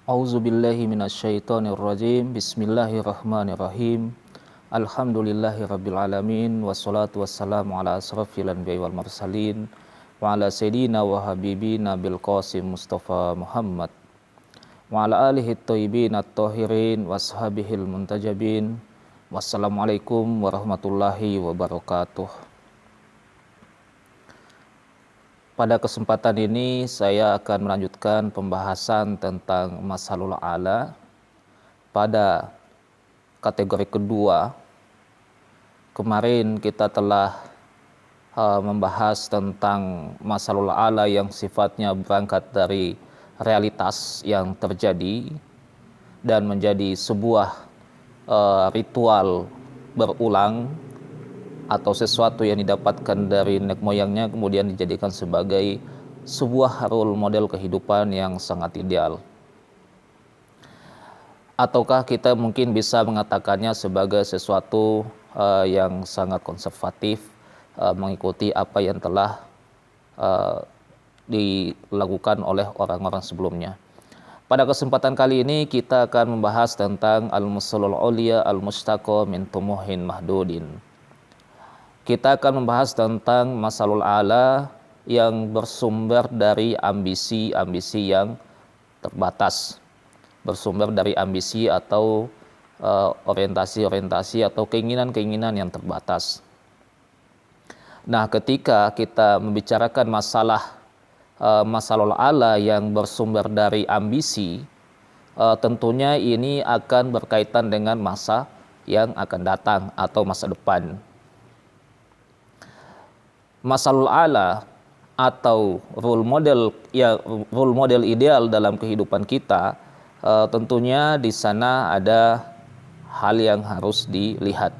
A'udzubillahi minasyaitonirrajim. Bismillahirrahmanirrahim. Alhamdulillahirabbil alamin wassalatu wassalamu ala asrofil anbiya'i wal mursalin wa ala sayyidina wa habibina bil qasim Mustafa Muhammad wa ala alihi thayyibin at-tahirin washabihil muntajabin. Wassalamualaikum warahmatullahi wabarakatuh. Pada kesempatan ini saya akan melanjutkan pembahasan tentang masalul ala pada kategori kedua. Kemarin kita telah membahas tentang masalul ala yang sifatnya berangkat dari realitas yang terjadi dan menjadi sebuah ritual berulang atau sesuatu yang didapatkan dari nenek moyangnya kemudian dijadikan sebagai sebuah role model kehidupan yang sangat ideal. Ataukah kita mungkin bisa mengatakannya sebagai sesuatu yang sangat konservatif, mengikuti apa yang telah dilakukan oleh orang-orang sebelumnya. Pada kesempatan kali ini kita akan membahas tentang al-musalul ulia al-mustaqa min tumuhin mahdudin. Kita akan membahas tentang masalul ala yang bersumber dari ambisi-ambisi yang terbatas, bersumber dari ambisi atau orientasi-orientasi atau keinginan-keinginan yang terbatas. Nah, ketika kita membicarakan masalah masalul ala yang bersumber dari ambisi, tentunya ini akan berkaitan dengan masa yang akan datang atau masa depan. Masalul ala atau role model ideal dalam kehidupan kita, tentunya di sana ada hal yang harus dilihat,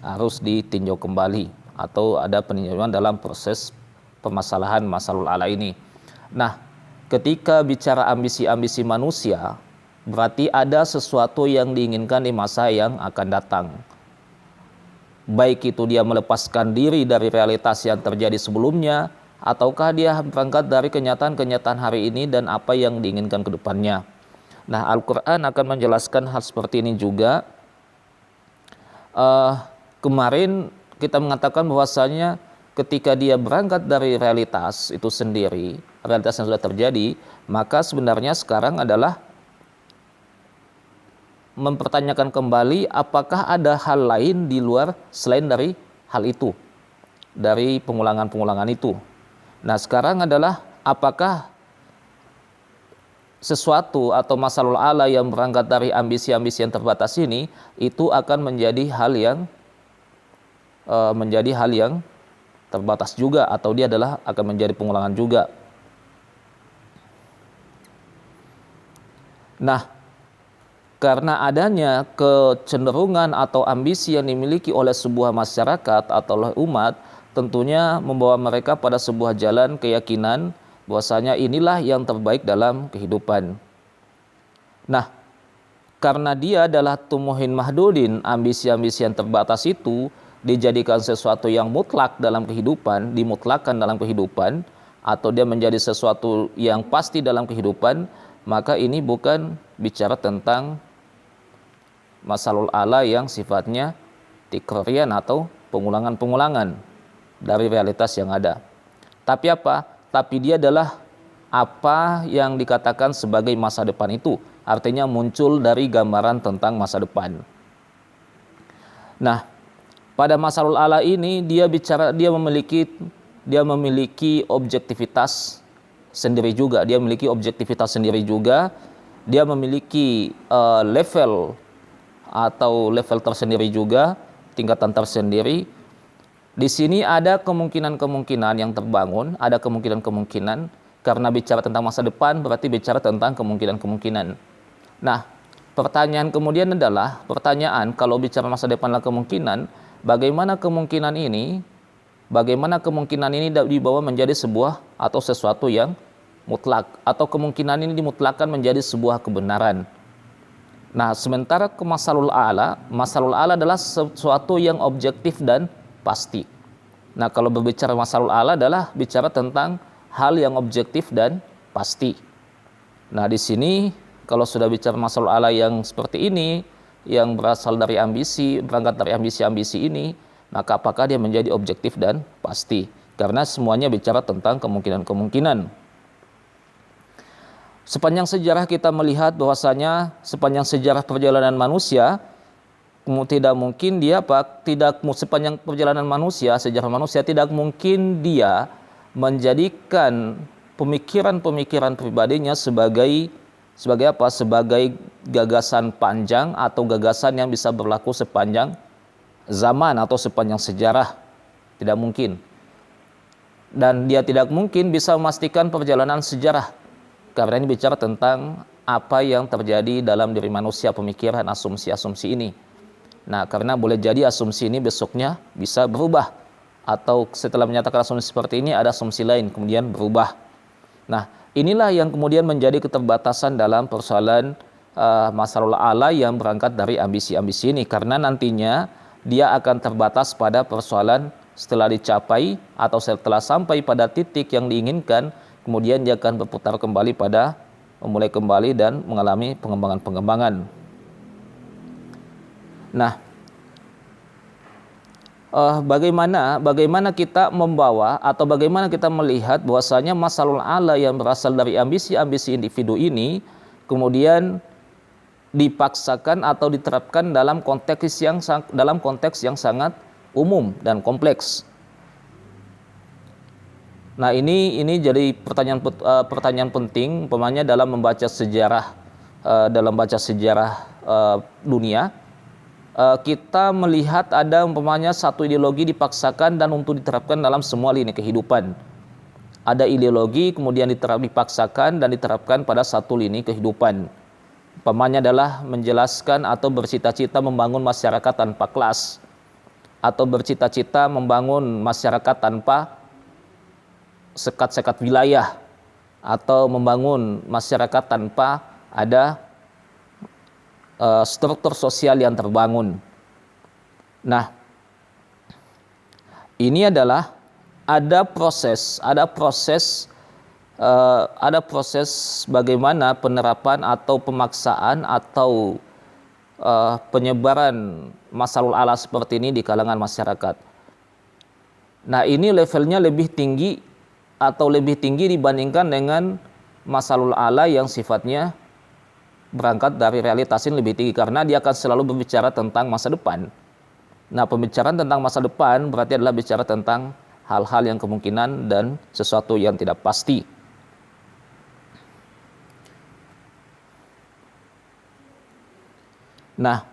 harus ditinjau kembali atau ada peninjauan dalam proses permasalahan masalul ala ini. Nah, ketika bicara ambisi-ambisi manusia, berarti ada sesuatu yang diinginkan di masa yang akan datang. Baik itu dia melepaskan diri dari realitas yang terjadi sebelumnya, ataukah dia berangkat dari kenyataan-kenyataan hari ini dan apa yang diinginkan ke depannya. Nah, Al-Quran akan menjelaskan hal seperti ini juga. Kemarin kita mengatakan bahwasanya ketika dia berangkat dari realitas itu sendiri, realitas yang sudah terjadi, maka sebenarnya sekarang adalah mempertanyakan kembali apakah ada hal lain di luar selain dari hal itu, dari pengulangan-pengulangan itu. Nah, sekarang adalah apakah sesuatu atau masalul ala yang berangkat dari ambisi-ambisi yang terbatas ini itu akan menjadi hal yang terbatas juga, atau dia adalah akan menjadi pengulangan juga. Nah, karena adanya kecenderungan atau ambisi yang dimiliki oleh sebuah masyarakat atau oleh umat, tentunya membawa mereka pada sebuah jalan keyakinan bahwasanya inilah yang terbaik dalam kehidupan. Nah, karena dia adalah tumuhin mahdudin, ambisi-ambisi yang terbatas itu dijadikan sesuatu yang mutlak dalam kehidupan, dimutlakan dalam kehidupan, atau dia menjadi sesuatu yang pasti dalam kehidupan, maka ini bukan bicara tentang masalul ala yang sifatnya tikrarian atau pengulangan-pengulangan dari realitas yang ada. Tapi apa? Tapi dia adalah apa yang dikatakan sebagai masa depan itu. Artinya muncul dari gambaran tentang masa depan. Nah, pada masalul ala ini dia memiliki objektivitas sendiri juga. Dia memiliki objektivitas sendiri juga. Dia memiliki level tersendiri juga, tingkatan tersendiri. Di sini ada kemungkinan-kemungkinan yang terbangun, ada kemungkinan-kemungkinan, karena bicara tentang masa depan berarti bicara tentang kemungkinan-kemungkinan. Nah, pertanyaan kemudian adalah, kalau bicara masa depan adalah kemungkinan, bagaimana kemungkinan ini dibawa menjadi sebuah atau sesuatu yang mutlak, atau kemungkinan ini dimutlakkan menjadi sebuah kebenaran. Nah, sementara ke masalul ala adalah sesuatu yang objektif dan pasti. Nah, kalau berbicara masalul ala adalah bicara tentang hal yang objektif dan pasti. Nah, di sini Kalau sudah bicara masalah ala yang seperti ini, yang berasal dari ambisi, berangkat dari ambisi-ambisi ini, maka apakah dia menjadi objektif dan pasti? Karena semuanya bicara tentang kemungkinan-kemungkinan. Sepanjang sejarah kita melihat bahwasanya sepanjang sejarah perjalanan manusia, tidak mungkin dia sepanjang perjalanan manusia, sejarah manusia tidak mungkin dia menjadikan pemikiran-pemikiran pribadinya sebagai apa? Sebagai gagasan panjang atau gagasan yang bisa berlaku sepanjang zaman atau sepanjang sejarah. Tidak mungkin. Dan dia tidak mungkin bisa memastikan perjalanan sejarah. Karena ini bicara tentang apa yang terjadi dalam diri manusia, pemikiran, asumsi-asumsi ini. Nah, karena boleh jadi asumsi ini besoknya bisa berubah. Atau setelah menyatakan asumsi seperti ini, ada asumsi lain, kemudian berubah. Nah, inilah yang kemudian menjadi keterbatasan dalam persoalan masalah ala yang berangkat dari ambisi-ambisi ini. Karena nantinya dia akan terbatas pada persoalan setelah dicapai atau setelah sampai pada titik yang diinginkan, kemudian dia akan berputar kembali pada memulai kembali dan mengalami pengembangan-pengembangan. Nah, bagaimana kita membawa atau bagaimana kita melihat bahwasanya masalul ala yang berasal dari ambisi-ambisi individu ini kemudian dipaksakan atau diterapkan dalam konteks yang sangat umum dan kompleks. Nah, ini jadi pertanyaan penting umpamanya dalam membaca sejarah dunia. Kita melihat ada umpamanya satu ideologi dipaksakan dan untuk diterapkan dalam semua lini kehidupan. Ada ideologi kemudian dipaksakan dan diterapkan pada satu lini kehidupan. Umpamanya adalah menjelaskan atau bercita-cita membangun masyarakat tanpa kelas, atau bercita-cita membangun masyarakat tanpa sekat-sekat wilayah, atau membangun masyarakat tanpa ada struktur sosial yang terbangun. Nah, ini adalah ada proses bagaimana penerapan atau pemaksaan atau penyebaran masalul ala seperti ini di kalangan masyarakat. Nah, ini levelnya lebih tinggi dibandingkan dengan masalul ala yang sifatnya berangkat dari realitas ini lebih tinggi, karena dia akan selalu berbicara tentang masa depan. Nah, pembicaraan tentang masa depan berarti adalah bicara tentang hal-hal yang kemungkinan dan sesuatu yang tidak pasti. Nah,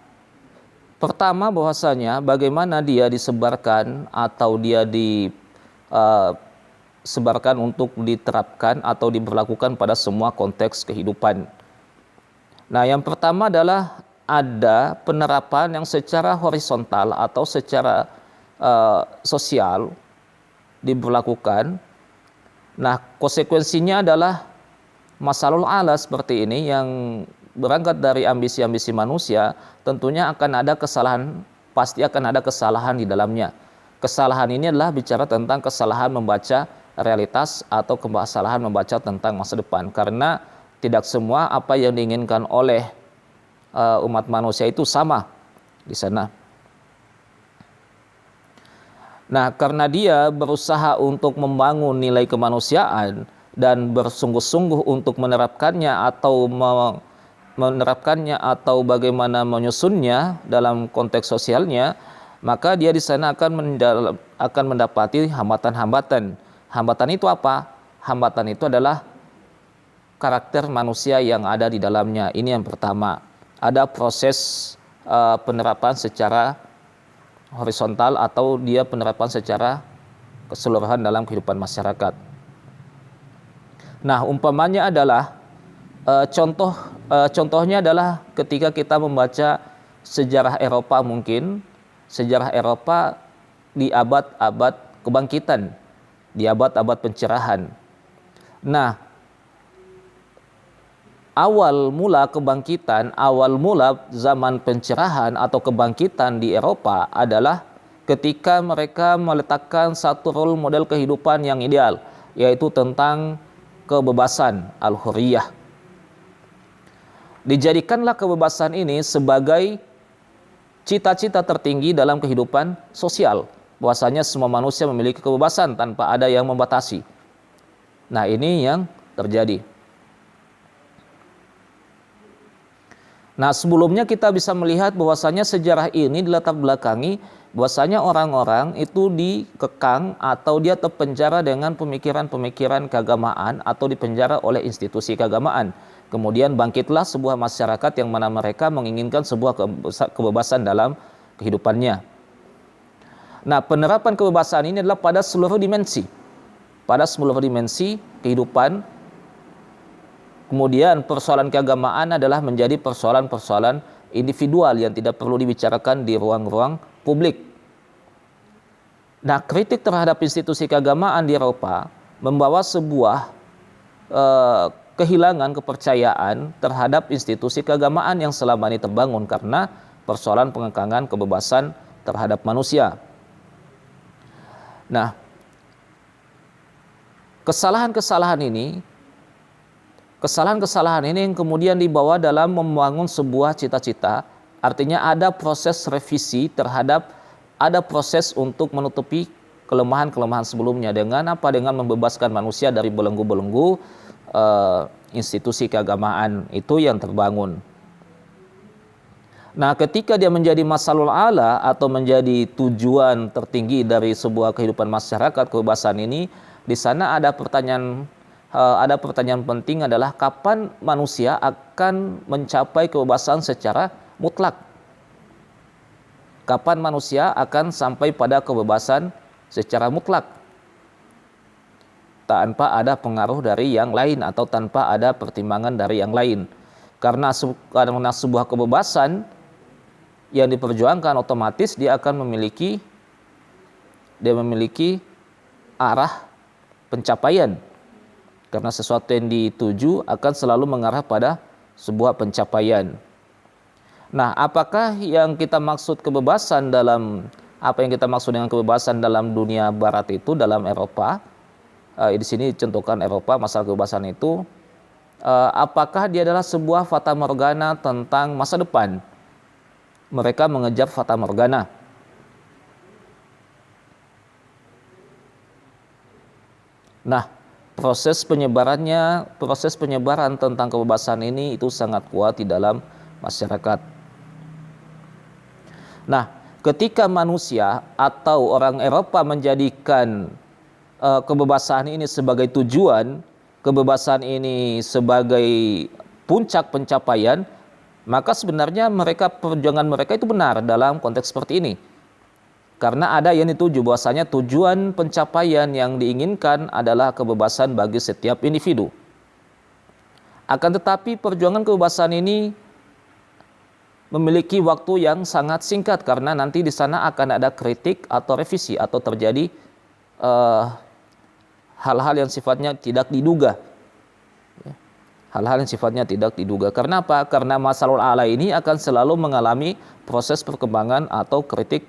pertama bahwasanya bagaimana dia disebarkan atau dia disebarkan untuk diterapkan atau diberlakukan pada semua konteks kehidupan. Nah, yang pertama adalah ada penerapan yang secara horizontal atau secara sosial diberlakukan. Nah, konsekuensinya adalah masalul ala seperti ini yang berangkat dari ambisi-ambisi manusia, tentunya akan ada kesalahan, pasti akan ada kesalahan di dalamnya. Kesalahan ini adalah bicara tentang kesalahan membaca realitas atau kesalahan membaca tentang masa depan, karena tidak semua apa yang diinginkan oleh umat manusia itu sama di sana. Nah, karena dia berusaha untuk membangun nilai kemanusiaan dan bersungguh-sungguh untuk menerapkannya atau bagaimana menyusunnya dalam konteks sosialnya, maka dia di sana akan mendapati hambatan-hambatan. Hambatan itu apa? Hambatan itu adalah karakter manusia yang ada di dalamnya. Ini yang pertama. Ada proses penerapan secara horizontal atau dia penerapan secara keseluruhan dalam kehidupan masyarakat. Nah, umpamanya adalah contohnya adalah ketika kita membaca sejarah Eropa, mungkin sejarah Eropa di abad-abad kebangkitan, di abad-abad pencerahan. Nah, awal mula zaman pencerahan atau kebangkitan di Eropa adalah ketika mereka meletakkan satu role model kehidupan yang ideal, yaitu tentang kebebasan, al-hurriyah. Dijadikanlah kebebasan ini sebagai cita-cita tertinggi dalam kehidupan sosial. Bahwasanya semua manusia memiliki kebebasan tanpa ada yang membatasi. Nah, ini yang terjadi. Nah, sebelumnya kita bisa melihat bahwasanya sejarah ini dilatar belakangi bahwasanya orang-orang itu dikekang atau dia terpenjara dengan pemikiran-pemikiran keagamaan atau dipenjara oleh institusi keagamaan. Kemudian bangkitlah sebuah masyarakat yang mana mereka menginginkan sebuah kebebasan dalam kehidupannya. Nah, penerapan kebebasan ini adalah pada seluruh dimensi. Pada seluruh dimensi kehidupan. Kemudian persoalan keagamaan adalah menjadi persoalan-persoalan individual yang tidak perlu dibicarakan di ruang-ruang publik. Nah, kritik terhadap institusi keagamaan di Eropa membawa sebuah kehilangan kepercayaan terhadap institusi keagamaan yang selama ini terbangun karena persoalan pengekangan kebebasan terhadap manusia. Nah, kesalahan-kesalahan ini yang kemudian dibawa dalam membangun sebuah cita-cita, artinya ada proses revisi terhadap, ada proses untuk menutupi kelemahan-kelemahan sebelumnya dengan apa? Dengan membebaskan manusia dari belenggu-belenggu institusi keagamaan itu yang terbangun. Nah, ketika dia menjadi masalul ala atau menjadi tujuan tertinggi dari sebuah kehidupan masyarakat, kebebasan ini, di sana ada pertanyaan penting adalah kapan manusia akan mencapai kebebasan secara mutlak? Kapan manusia akan sampai pada kebebasan secara mutlak? Tanpa ada pengaruh dari yang lain atau tanpa ada pertimbangan dari yang lain. Karena sebuah kebebasan yang diperjuangkan otomatis dia akan memiliki arah pencapaian. Karena sesuatu yang dituju akan selalu mengarah pada sebuah pencapaian. Nah, apakah yang kita maksud kebebasan dengan kebebasan dalam dunia barat itu, dalam Eropa? Di sini contohkan Eropa, masalah kebebasan itu, apakah dia adalah sebuah fata morgana tentang masa depan? Mereka mengejar fata morgana. Nah, proses penyebaran tentang kebebasan ini itu sangat kuat di dalam masyarakat. Nah, ketika manusia atau orang Eropa menjadikan kebebasan ini sebagai tujuan, kebebasan ini sebagai puncak pencapaian, maka sebenarnya perjuangan mereka itu benar dalam konteks seperti ini. Karena ada yang dituju, bahwasanya tujuan pencapaian yang diinginkan adalah kebebasan bagi setiap individu. Akan tetapi perjuangan kebebasan ini memiliki waktu yang sangat singkat karena nanti di sana akan ada kritik atau revisi atau terjadi hal-hal yang sifatnya tidak diduga. Hal-hal yang sifatnya tidak diduga. Karena apa? Karena masalul ala ini akan selalu mengalami proses perkembangan atau kritik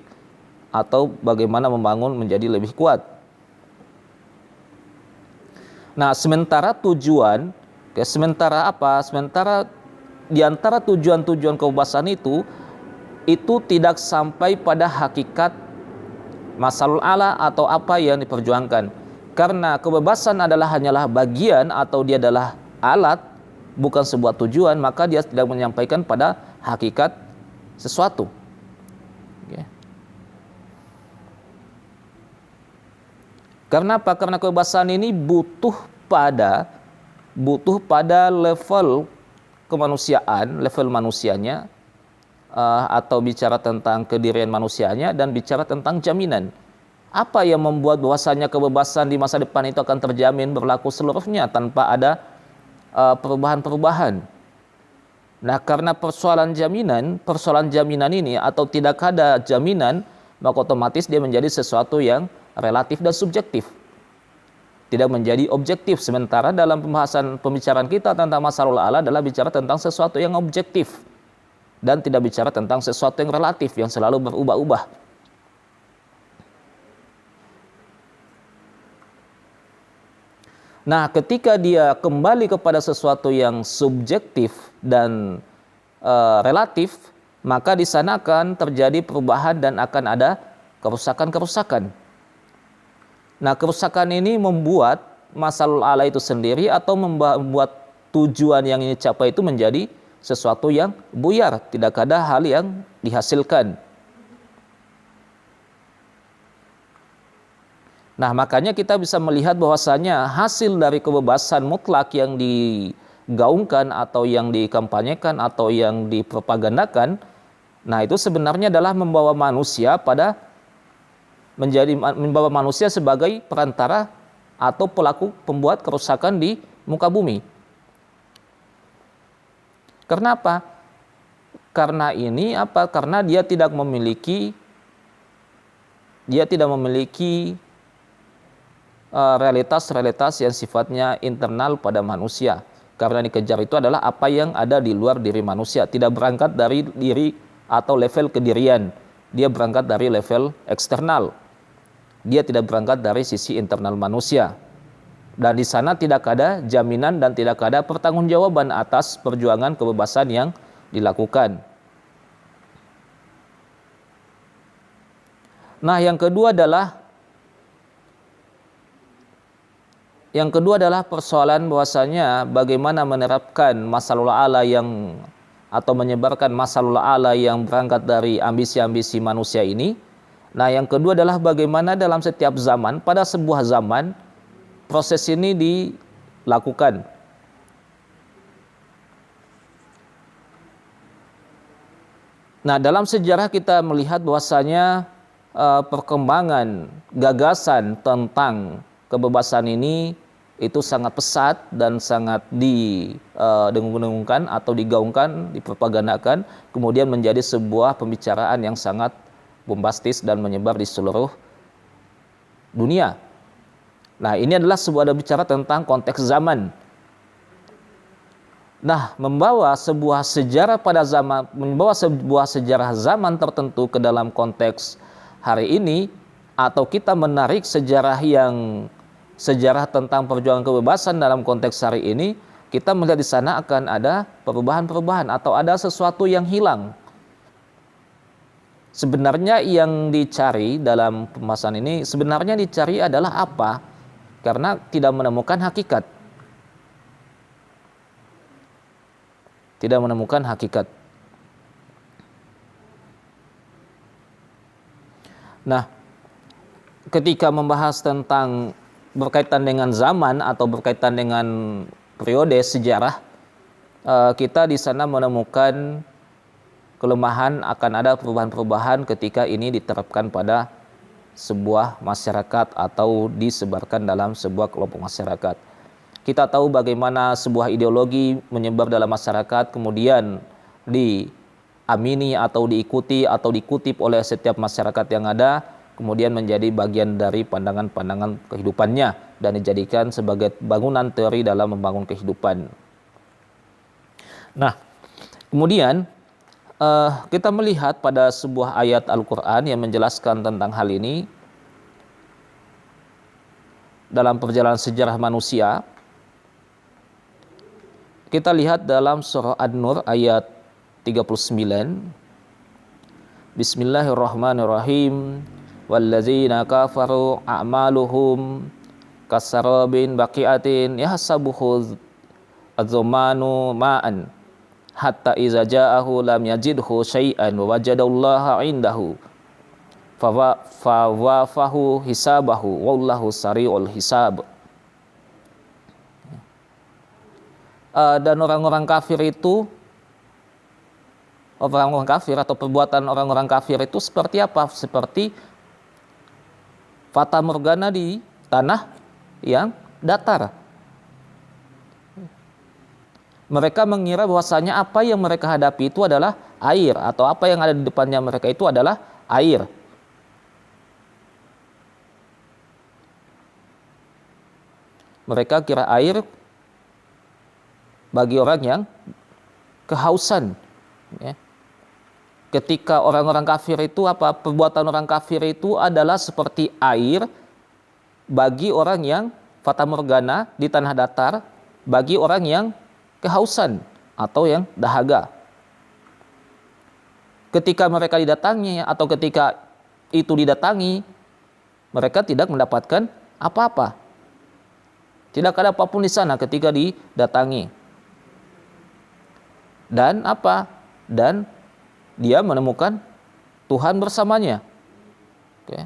atau bagaimana membangun menjadi lebih kuat. Nah, sementara di antara tujuan-tujuan kebebasan itu tidak sampai pada hakikat masalul ala atau apa yang diperjuangkan. Karena kebebasan hanyalah bagian atau dia adalah alat, bukan sebuah tujuan, maka dia tidak menyampaikan pada hakikat sesuatu. Okay. Karena apa? Karena kebebasan ini butuh pada level kemanusiaan, level manusianya, atau bicara tentang kedirian manusianya dan bicara tentang jaminan. Apa yang membuat bahwasanya kebebasan di masa depan itu akan terjamin berlaku seluruhnya tanpa ada perubahan-perubahan. Nah, karena persoalan jaminan ini atau tidak ada jaminan, maka otomatis dia menjadi sesuatu yang relatif dan subjektif. Tidak menjadi objektif. Sementara dalam pembicaraan kita tentang masalul ala adalah bicara tentang sesuatu yang objektif dan tidak bicara tentang sesuatu yang relatif yang selalu berubah-ubah. Nah, ketika dia kembali kepada sesuatu yang subjektif dan relatif, maka di sana akan terjadi perubahan dan akan ada kerusakan-kerusakan. Nah, kerusakan ini membuat masalul a'la itu sendiri atau membuat tujuan yang ingin dicapai itu menjadi sesuatu yang buyar, tidak ada hal yang dihasilkan. Nah, makanya kita bisa melihat bahwasanya hasil dari kebebasan mutlak yang digaungkan atau yang dikampanyekan atau yang dipropagandakan, nah itu sebenarnya adalah membawa manusia sebagai perantara atau pelaku pembuat kerusakan di muka bumi. Karena apa? Karena ini apa? Karena dia tidak memiliki realitas-realitas yang sifatnya internal pada manusia. Karena dikejar itu adalah apa yang ada di luar diri manusia, tidak berangkat dari diri atau level kedirian. Dia berangkat dari level eksternal. Dia tidak berangkat dari sisi internal manusia. Dan di sana tidak ada jaminan dan tidak ada pertanggungjawaban atas perjuangan kebebasan yang dilakukan. Nah, yang kedua adalah persoalan bahwasanya bagaimana menerapkan masalul a'la atau menyebarkan masalul a'la yang berangkat dari ambisi-ambisi manusia ini. Nah, yang kedua adalah bagaimana dalam setiap zaman, pada sebuah zaman, proses ini dilakukan. Nah, dalam sejarah kita melihat bahwasanya perkembangan gagasan tentang kebebasan ini itu sangat pesat dan sangat didengung-dengungkan atau digaungkan, dipropagandakan, kemudian menjadi sebuah pembicaraan yang sangat bombastis dan menyebar di seluruh dunia. Nah, ini adalah sebuah bicara tentang konteks zaman. Nah, membawa sebuah sejarah zaman tertentu ke dalam konteks hari ini, atau kita menarik sejarah tentang perjuangan kebebasan dalam konteks hari ini, kita melihat di sana akan ada perubahan-perubahan atau ada sesuatu yang hilang. Sebenarnya yang dicari dalam pembahasan ini sebenarnya dicari adalah apa? Karena tidak menemukan hakikat. Tidak menemukan hakikat. Nah, ketika membahas tentang berkaitan dengan zaman atau berkaitan dengan periode sejarah, kita di sana menemukan kelemahan, akan ada perubahan-perubahan ketika ini diterapkan pada sebuah masyarakat atau disebarkan dalam sebuah kelompok masyarakat. Kita tahu bagaimana sebuah ideologi menyebar dalam masyarakat, kemudian diamini atau diikuti atau dikutip oleh setiap masyarakat yang ada, kemudian menjadi bagian dari pandangan-pandangan kehidupannya dan dijadikan sebagai bangunan teori dalam membangun kehidupan. Nah, kemudian kita melihat pada sebuah ayat Al-Quran yang menjelaskan tentang hal ini dalam perjalanan sejarah manusia. Kita lihat dalam surah An-Nur ayat 39. Bismillahirrahmanirrahim. Wallazina kafaru a'maluhum kasarabin baqiatin yahsabuhu az-zamanu ma'an hatta iza ja'ahu lam yajidhu syai'an wa wajadallaha indahu fawafahu hisabahu wallahu sari'ul hisab. Dan orang-orang kafir atau perbuatan orang-orang kafir itu seperti apa? Seperti fata morgana di tanah yang datar. Mereka mengira bahwasanya apa yang mereka hadapi itu adalah air, atau apa yang ada di depannya mereka itu adalah air. Mereka kira air bagi orang yang kehausan. Ya. Ketika orang-orang kafir itu apa? Perbuatan orang kafir itu adalah seperti air bagi orang yang fata morgana di tanah datar, bagi orang yang kehausan atau yang dahaga. ketika mereka didatangi atau ketika itu didatangi, mereka tidak mendapatkan apa-apa. Tidak ada apapun di sana ketika didatangi. Dan apa? Dan dia menemukan Tuhan bersamanya. Oke.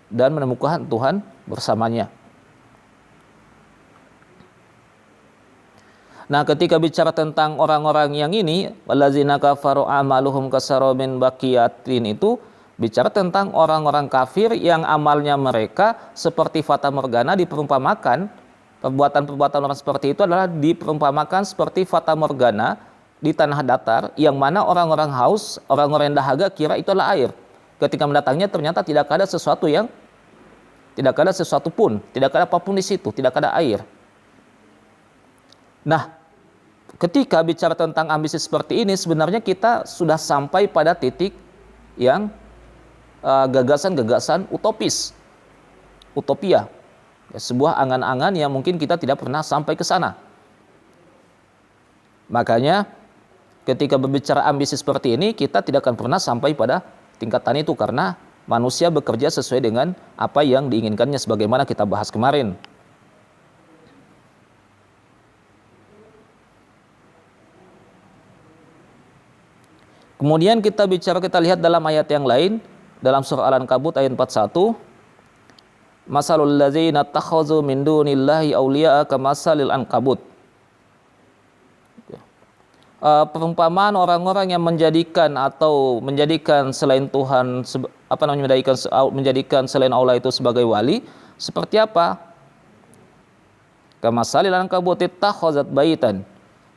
Dan menemukan Tuhan bersamanya. Nah, ketika bicara tentang orang-orang yang ini, wallazina kafaru amaluhum kasarabin baqiyatin, itu bicara tentang orang-orang kafir yang amalnya mereka seperti fata morgana, diperumpamakan. Perbuatan-perbuatan orang seperti itu adalah diperumpamakan seperti fata morgana di tanah datar, yang mana orang-orang haus, orang-orang yang dahaga kira itu adalah air. Ketika mendatangnya ternyata tidak ada sesuatu pun, tidak ada apapun di situ, tidak ada air. Nah, ketika bicara tentang ambisi seperti ini, sebenarnya kita sudah sampai pada titik yang gagasan-gagasan utopis, utopia, ya, sebuah angan-angan yang mungkin kita tidak pernah sampai ke sana. Makanya ketika berbicara ambisi seperti ini, kita tidak akan pernah sampai pada tingkatan itu, karena manusia bekerja sesuai dengan apa yang diinginkannya, sebagaimana kita bahas kemarin. Kemudian kita lihat dalam ayat yang lain, dalam surah Al-Ankabut ayat 41, masalul ladzina takhazu min dunillahi awliya'a kamasalil ankabut. Perumpamaan orang-orang yang menjadikan selain Tuhan, menjadikan selain Allah itu sebagai wali, seperti apa? Kamasalil ankabut ittakhazat baitan,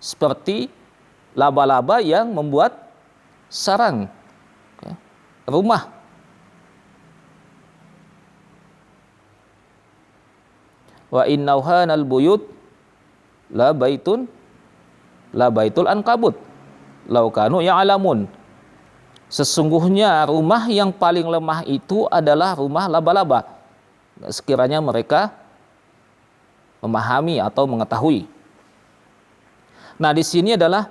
seperti laba-laba yang membuat sarang, rumah. Wa innauhanal buyut la baitul ankabut law kanu ya'lamun. Sesungguhnya rumah yang paling lemah itu adalah rumah laba-laba, sekiranya mereka memahami atau mengetahui. Nah, di sini adalah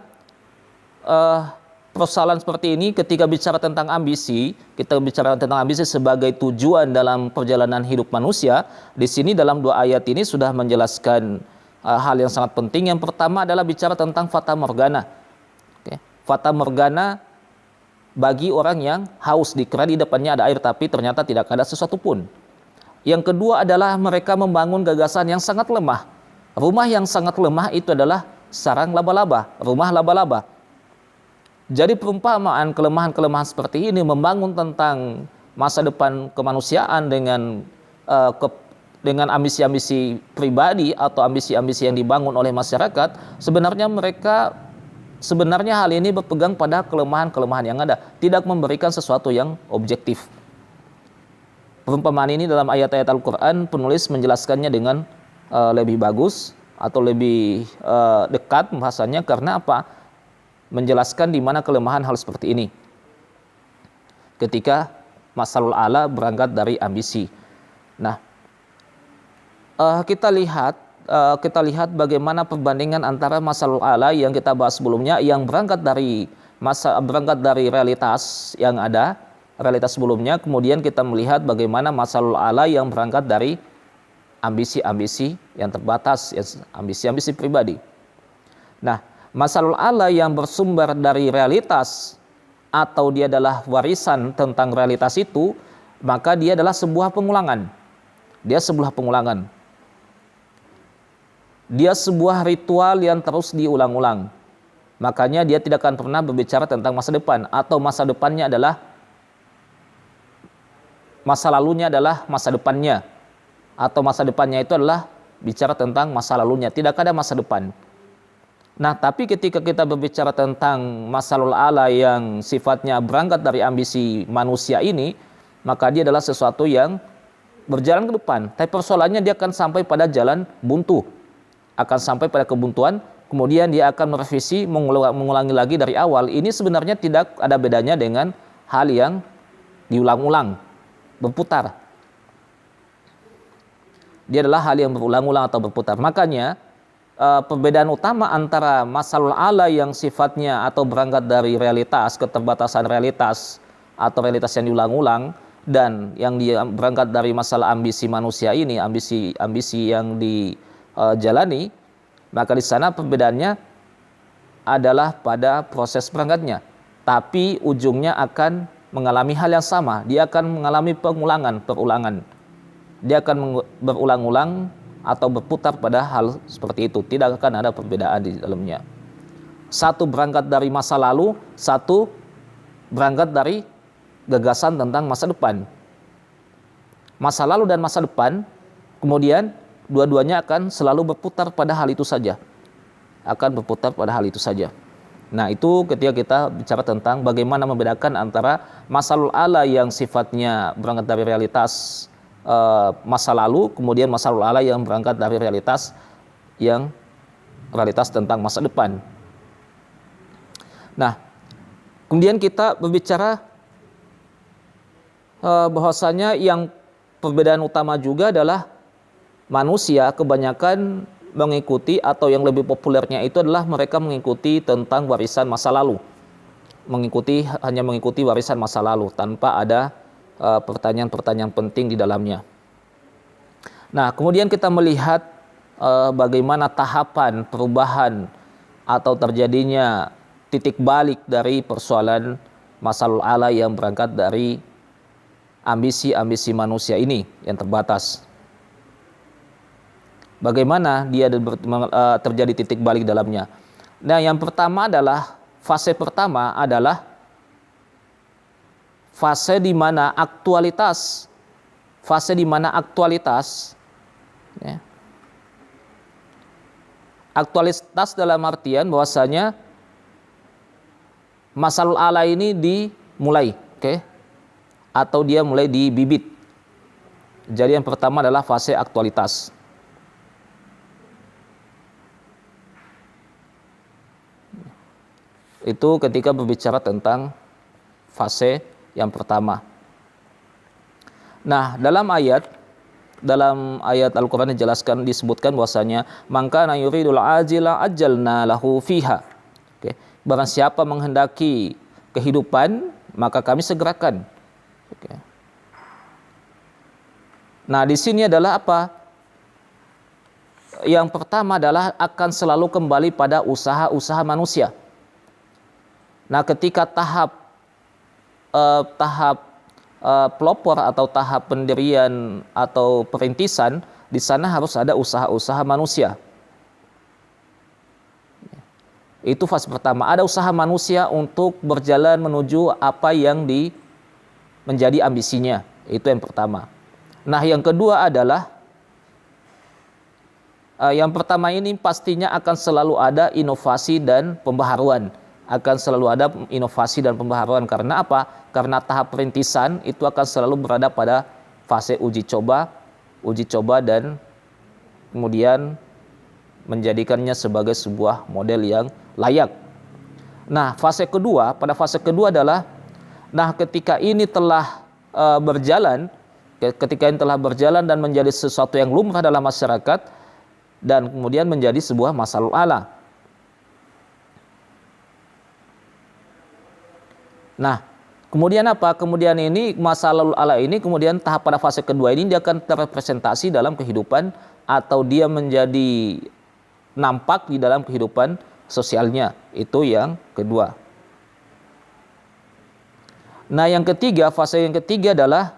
persoalan seperti ini ketika bicara tentang ambisi. Kita bicara tentang ambisi sebagai tujuan dalam perjalanan hidup manusia. Di sini dalam 2 ayat ini sudah menjelaskan hal yang sangat penting. Yang pertama adalah bicara tentang fata morgana. Oke. Fata morgana bagi orang yang haus, dikira di depannya ada air tapi ternyata tidak ada sesuatu pun. Yang kedua adalah mereka membangun gagasan yang sangat lemah. Rumah yang sangat lemah itu adalah sarang laba-laba, rumah laba-laba. Jadi perumpamaan kelemahan-kelemahan seperti ini membangun tentang masa depan kemanusiaan dengan ambisi-ambisi pribadi atau ambisi-ambisi yang dibangun oleh masyarakat. Sebenarnya hal ini berpegang pada kelemahan-kelemahan yang ada, tidak memberikan sesuatu yang objektif. Perumpamaan ini dalam ayat-ayat Al-Quran penulis menjelaskannya dengan lebih bagus atau lebih dekat bahasanya, karena apa? Menjelaskan di mana kelemahan hal seperti ini. Ketika masalul ala berangkat dari ambisi. Nah, kita lihat bagaimana perbandingan antara masalul ala yang kita bahas sebelumnya, yang berangkat dari realitas yang ada, realitas sebelumnya. Kemudian kita melihat bagaimana masalul ala yang berangkat dari ambisi-ambisi yang terbatas, ambisi-ambisi pribadi. Nah, masalul ala yang bersumber dari realitas atau dia adalah warisan tentang realitas itu, maka dia adalah sebuah pengulangan. Dia sebuah ritual yang terus diulang-ulang. Makanya dia tidak akan pernah berbicara tentang masa depan, atau masa depannya adalah masa lalunya adalah masa depannya, atau masa depannya itu adalah bicara tentang masa lalunya. Tidak ada masa depan. Nah, tapi ketika kita berbicara tentang masalul ala yang sifatnya berangkat dari ambisi manusia ini, maka dia adalah sesuatu yang berjalan ke depan. Tapi persoalannya dia akan sampai pada jalan buntu, akan sampai pada kebuntuan, kemudian dia akan merevisi, mengulangi lagi dari awal. Ini sebenarnya tidak ada bedanya dengan hal yang diulang-ulang, berputar. Dia adalah hal yang berulang-ulang atau berputar. Makanya perbedaan utama antara masalul ala yang sifatnya atau berangkat dari realitas, keterbatasan realitas atau realitas yang diulang-ulang, dan yang dia berangkat dari masalah ambisi manusia ini, ambisi yang dijalani, maka di sana perbedaannya adalah pada proses berangkatnya. Tapi ujungnya akan mengalami hal yang sama. Dia akan mengalami perulangan. Dia akan berulang-ulang atau berputar pada hal seperti itu. Tidak akan ada perbedaan di dalamnya. Satu berangkat dari masa lalu, satu berangkat dari gagasan tentang masa depan. Masa lalu dan masa depan, kemudian dua-duanya akan selalu berputar pada hal itu saja. Nah, itu ketika kita bicara tentang bagaimana membedakan antara masalul ala yang sifatnya berangkat dari realitas masa lalu, kemudian masalul ala yang berangkat dari realitas tentang masa depan. Nah, kemudian kita berbicara bahwasanya yang perbedaan utama juga adalah manusia kebanyakan mengikuti, atau yang lebih populernya itu adalah mereka mengikuti tentang warisan masa lalu. Hanya mengikuti warisan masa lalu tanpa ada pertanyaan-pertanyaan penting di dalamnya. Nah, kemudian kita melihat bagaimana tahapan perubahan atau terjadinya titik balik dari persoalan masalul ala yang berangkat dari ambisi manusia ini yang terbatas. Bagaimana dia terjadi titik balik dalamnya. Nah, yang pertama adalah fase di mana aktualitas ya. Aktualitas dalam artian bahwasanya masalul ala ini dimulai, atau dia mulai dibibit. Jadi yang pertama adalah fase aktualitas. Itu ketika berbicara tentang fase yang pertama. Nah, dalam ayat Al-Qur'an disebutkan bahwasanya maka na yuridul ajila ajjalna lahu fiha. Barang siapa menghendaki kehidupan, maka kami segerakan. Nah, di sini adalah apa? Yang pertama adalah akan selalu kembali pada usaha-usaha manusia. Nah, ketika tahap pelopor atau tahap pendirian atau perintisan, di sana harus ada usaha-usaha manusia. Itu fase pertama. Ada usaha manusia untuk berjalan menuju apa yang menjadi ambisinya. Itu yang pertama. Nah, yang kedua adalah yang pertama ini pastinya akan selalu ada inovasi dan pembaharuan. Karena apa? Karena tahap perintisan itu akan selalu berada pada fase uji coba dan kemudian menjadikannya sebagai sebuah model yang layak. Nah, pada fase kedua adalah ketika ini telah berjalan dan menjadi sesuatu yang lumrah dalam masyarakat dan kemudian menjadi sebuah masalul ala. Nah, kemudian apa? Kemudian ini masalul ala ini kemudian tahap pada fase kedua ini dia akan terrepresentasi dalam kehidupan atau dia menjadi nampak di dalam kehidupan sosialnya. Itu yang kedua. Nah, fase yang ketiga adalah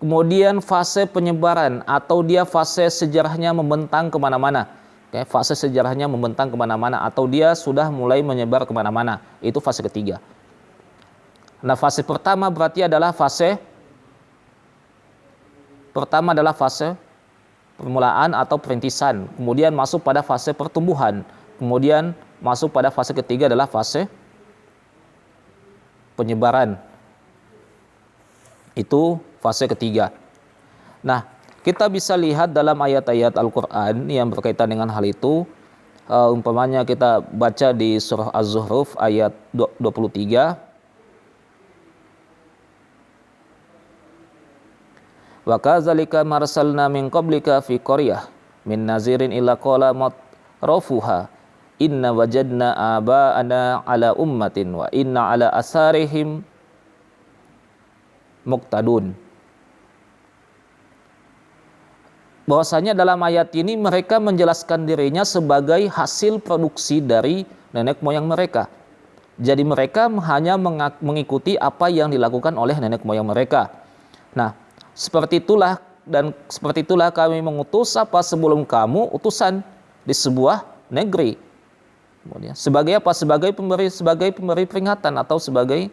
kemudian fase penyebaran atau dia fase sejarahnya membentang kemana-mana. Fase sejarahnya membentang kemana-mana atau dia sudah mulai menyebar kemana-mana. Itu fase ketiga. Nah, fase pertama berarti adalah fase permulaan atau perintisan. Kemudian masuk pada fase pertumbuhan. Kemudian masuk pada fase ketiga adalah fase penyebaran. Itu fase ketiga. Nah, kita bisa lihat dalam ayat-ayat Al-Quran yang berkaitan dengan hal itu. Umpamanya kita baca di surah Az-Zuhruf ayat 23. Wa kadzalika marsalna min qablika fi qaryah min nazirin illa qala matrafuha inna wajadna aba'ana ala ummatin wa inna ala asarihim muqtadun. Bahwasanya dalam ayat ini mereka menjelaskan dirinya sebagai hasil produksi dari nenek moyang mereka. Jadi mereka hanya mengikuti apa yang dilakukan oleh nenek moyang mereka. Nah, seperti itulah kami mengutus apa sebelum kamu utusan di sebuah negeri. Kemudian sebagai apa? Sebagai pemberi peringatan atau sebagai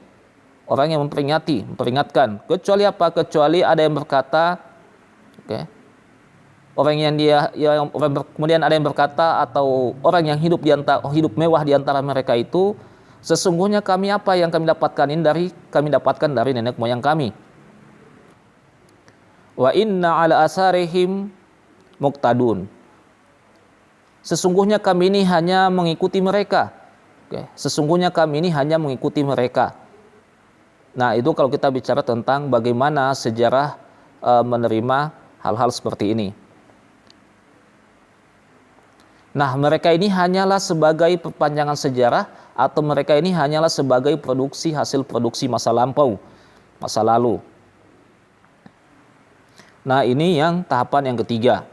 orang yang memperingatkan. Kecuali apa? Kecuali ada yang berkata, kemudian ada yang berkata atau orang yang hidup mewah di antara mereka itu, sesungguhnya kami apa yang kami dapatkan dari nenek moyang kami. Wa inna ala asarihim muqtadun. Sesungguhnya kami ini hanya mengikuti mereka. Sesungguhnya kami ini hanya mengikuti mereka. Nah, itu kalau kita bicara tentang bagaimana sejarah menerima hal-hal seperti ini. Nah, mereka ini hanyalah sebagai perpanjangan sejarah atau mereka ini hanyalah sebagai hasil produksi masa lalu. Nah, ini yang tahapan yang ketiga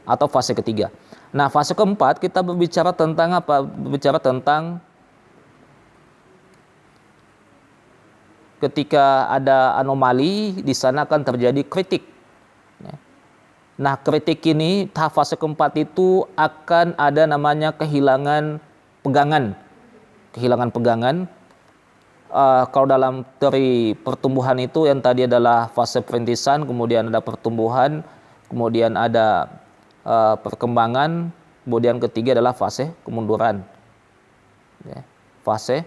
atau fase ketiga. Nah, fase keempat kita berbicara tentang apa? Berbicara tentang ketika ada anomali, di sana akan terjadi kritik. Nah, kritik ini tahap fase keempat itu akan ada namanya kehilangan pegangan. Kalau dalam teori pertumbuhan itu yang tadi adalah fase perintisan, kemudian ada pertumbuhan, kemudian ada perkembangan, kemudian ketiga adalah fase kemunduran. Fase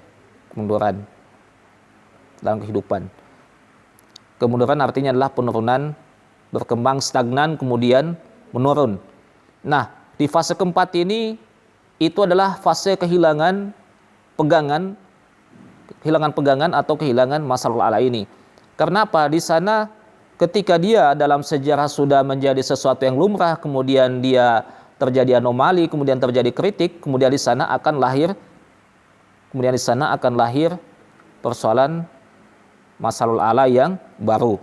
kemunduran dalam kehidupan. Kemunduran artinya adalah penurunan, berkembang stagnan kemudian menurun. Nah, di fase keempat ini itu adalah fase kehilangan pegangan atau kehilangan masalul ala ini. Karena apa? Di sana ketika dia dalam sejarah sudah menjadi sesuatu yang lumrah, kemudian dia terjadi anomali, kemudian terjadi kritik, kemudian di sana akan lahir persoalan masalul ala yang baru.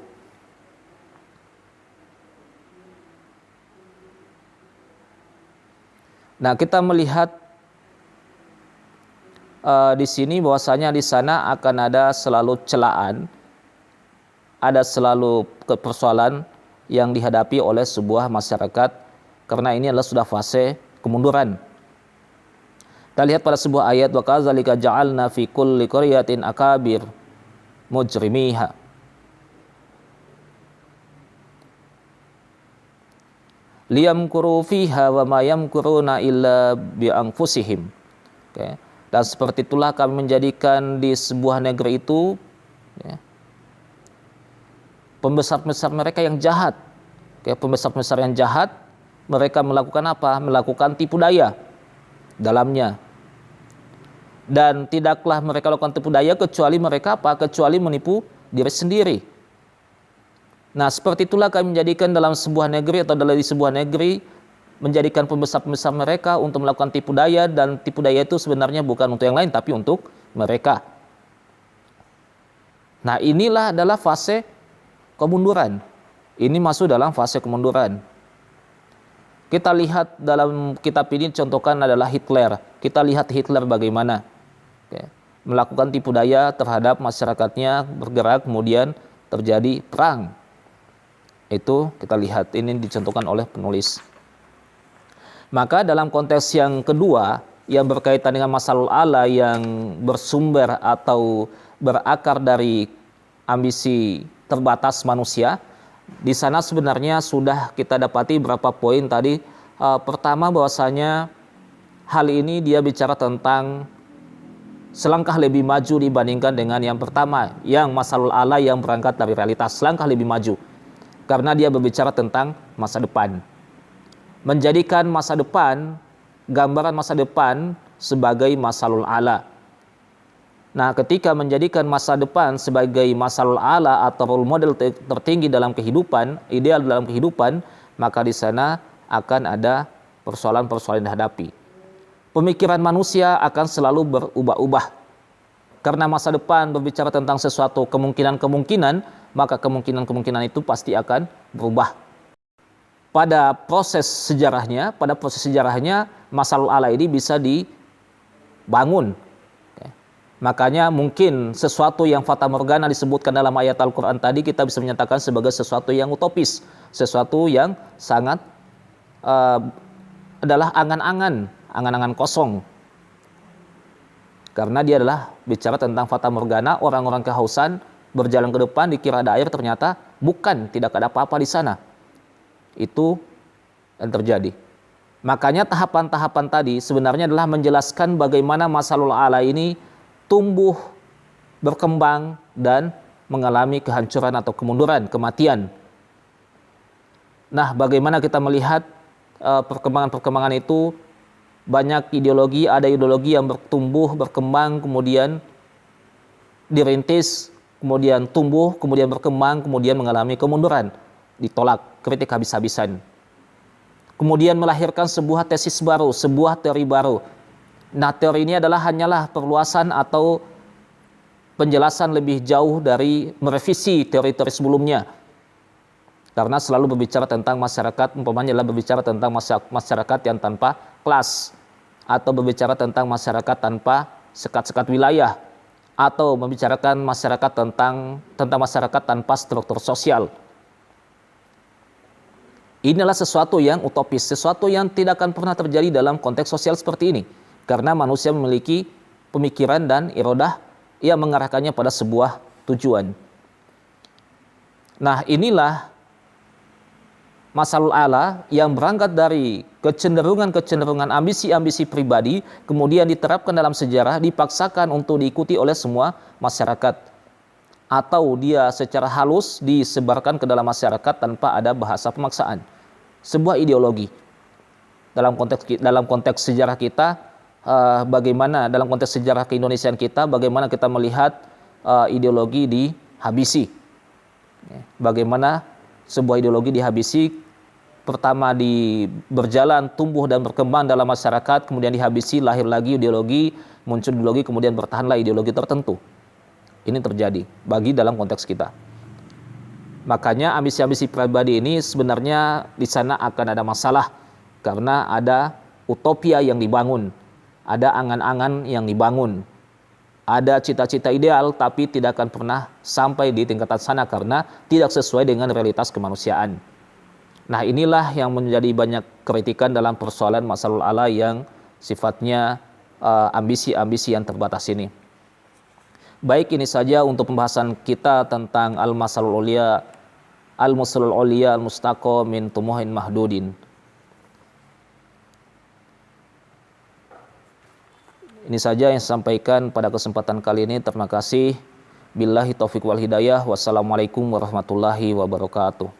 Nah, kita melihat di sini bahwasanya di sana akan ada selalu celaan, ada selalu persoalan yang dihadapi oleh sebuah masyarakat karena ini adalah sudah fase kemunduran. Kita lihat pada sebuah ayat, wa kadzalika ja'alna fi kulli qaryatin akabir mujrimiha. Liyamkuru fiha wa ma yamkuruna illa bi anfusihim. Dan seperti itulah kami menjadikan di sebuah negeri itu pembesar-pembesar mereka yang jahat. Pembesar-pembesar yang jahat, mereka melakukan apa? Melakukan tipu daya dalamnya. Dan tidaklah mereka lakukan tipu daya kecuali mereka apa? Kecuali menipu diri sendiri. Nah, seperti itulah kami menjadikan dalam sebuah negeri atau di sebuah negeri, menjadikan pembesar-pembesar mereka untuk melakukan tipu daya, dan tipu daya itu sebenarnya bukan untuk yang lain tapi untuk mereka. Nah, inilah adalah fase kemunduran. Ini masuk dalam fase kemunduran. Kita lihat dalam kitab ini contohkan adalah Hitler. Kita lihat Hitler bagaimana melakukan tipu daya terhadap masyarakatnya, bergerak kemudian terjadi perang. Itu kita lihat, ini dicontohkan oleh penulis. Maka dalam konteks yang kedua yang berkaitan dengan masalul ala yang bersumber atau berakar dari ambisi terbatas manusia, di sana sebenarnya sudah kita dapati beberapa poin tadi. Pertama, bahwasanya hal ini dia bicara tentang selangkah lebih maju dibandingkan dengan yang pertama, yang masalul ala yang berangkat dari realitas, selangkah lebih maju. Karena dia berbicara tentang masa depan. Menjadikan masa depan, gambaran masa depan sebagai masalul ala. Nah, ketika menjadikan masa depan sebagai masalul ala atau role model tertinggi dalam kehidupan, ideal dalam kehidupan, maka di sana akan ada persoalan-persoalan yang dihadapi. Pemikiran manusia akan selalu berubah-ubah. Karena masa depan berbicara tentang sesuatu kemungkinan-kemungkinan, maka kemungkinan-kemungkinan itu pasti akan berubah. Pada proses sejarahnya, masalul ala ini bisa dibangun. Makanya mungkin sesuatu yang fata morgana disebutkan dalam ayat Al-Quran tadi kita bisa menyatakan sebagai sesuatu yang utopis, sesuatu yang sangat adalah angan-angan kosong. Karena dia adalah bicara tentang fata morgana, orang-orang kehausan berjalan ke depan dikira ada air, ternyata bukan, tidak ada apa-apa di sana. Itu yang terjadi. Makanya tahapan-tahapan tadi sebenarnya adalah menjelaskan bagaimana masalul ala ini tumbuh, berkembang, dan mengalami kehancuran atau kemunduran, kematian. Nah, bagaimana kita melihat perkembangan-perkembangan itu? Banyak ideologi, ada ideologi yang bertumbuh, berkembang, kemudian dirintis, kemudian tumbuh, kemudian berkembang, kemudian mengalami kemunduran, ditolak, kritik habis-habisan. Kemudian melahirkan sebuah tesis baru, sebuah teori baru. Nah, teori ini hanyalah perluasan atau penjelasan lebih jauh dari merevisi teori-teori sebelumnya. Karena selalu berbicara tentang masyarakat, umpamanya adalah berbicara tentang masyarakat yang tanpa kelas, atau berbicara tentang masyarakat tanpa sekat-sekat wilayah, atau membicarakan masyarakat tentang masyarakat tanpa struktur sosial. Inilah sesuatu yang utopis, sesuatu yang tidak akan pernah terjadi dalam konteks sosial seperti ini. Karena manusia memiliki pemikiran dan irodah yang mengarahkannya pada sebuah tujuan. Nah, inilah masalul ala yang berangkat dari kecenderungan-kecenderungan ambisi-ambisi pribadi, kemudian diterapkan dalam sejarah, dipaksakan untuk diikuti oleh semua masyarakat. Atau dia secara halus disebarkan ke dalam masyarakat tanpa ada bahasa pemaksaan. Sebuah ideologi. Dalam konteks sejarah kita, bagaimana dalam konteks sejarah keindonesiaan kita, bagaimana kita melihat ideologi dihabisi. Bagaimana sebuah ideologi dihabisi, pertama berjalan, tumbuh dan berkembang dalam masyarakat, kemudian dihabisi, lahir lagi ideologi, muncul ideologi, kemudian bertahanlah ideologi tertentu. Ini terjadi bagi dalam konteks kita. Makanya ambisi-ambisi pribadi ini sebenarnya di sana akan ada masalah, karena ada utopia yang dibangun. Ada angan-angan yang dibangun, ada cita-cita ideal, tapi tidak akan pernah sampai di tingkatan sana karena tidak sesuai dengan realitas kemanusiaan. Nah, inilah yang menjadi banyak kritikan dalam persoalan masalul ala yang sifatnya ambisi-ambisi yang terbatas ini. Baik, ini saja untuk pembahasan kita tentang al-masalul ulia, al-musalul ulia, al-mustaqo min tumuhin mahdudin. Ini saja yang saya sampaikan pada kesempatan kali ini. Terima kasih. Billahi taufiq wal hidayah. Wassalamualaikum warahmatullahi wabarakatuh.